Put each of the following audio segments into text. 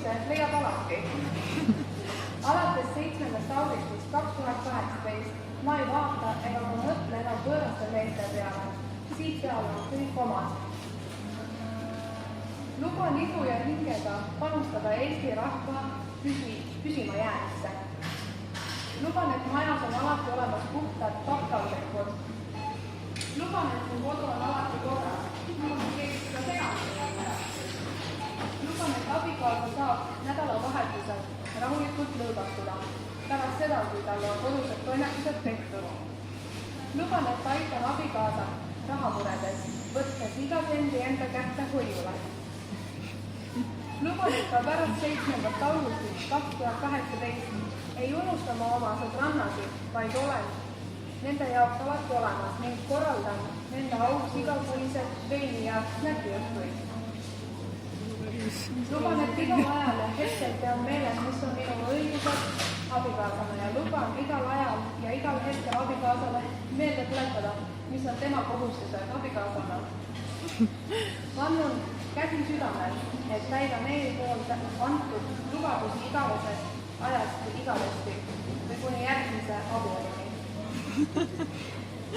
tunnustuse leiab alati. Alates 7. augustist 2018 ma ei vaata ega ma mõtle enam võõraste meeste peale. Siit peale on kõik omad. Luban igu ja hingega panustada Eesti rahva püsima jäämisse. Luban, et majas on alati olemas puhtad paktaldlikud. Luban, et mu kodu on alati korras. Ka seda. Luban, et abikaasa saab nädalavahetusel rahulikult lõõgastuda, pärast seda, kui tal on kodused toimetused tehtud. Luban, et aitan abikaasat rahamuredes, võttes iga sendi enda kätte hoiule. Luban, et ka pärast 7. augustist 2018 ei unusta ma oma sõbrannasid, vaid olen nende jaoks alati olemas ning korraldan nende aus igakuised veini ja snäkiõhtuid. Luban, et igal ajal ja hetkel pean meeles, mis on minu õigused abikaasana ja luban igal ajal ja igal hetkel abikaasale meelde tuletada, mis on tema kohustused abikaasana. Vannun käsi südamel, et täidan eelpool antud lubadusi igavesest ajast igavesti või kuni järgmise abieluni.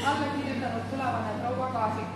Alla kirjutanud tulevane proua Kaasik.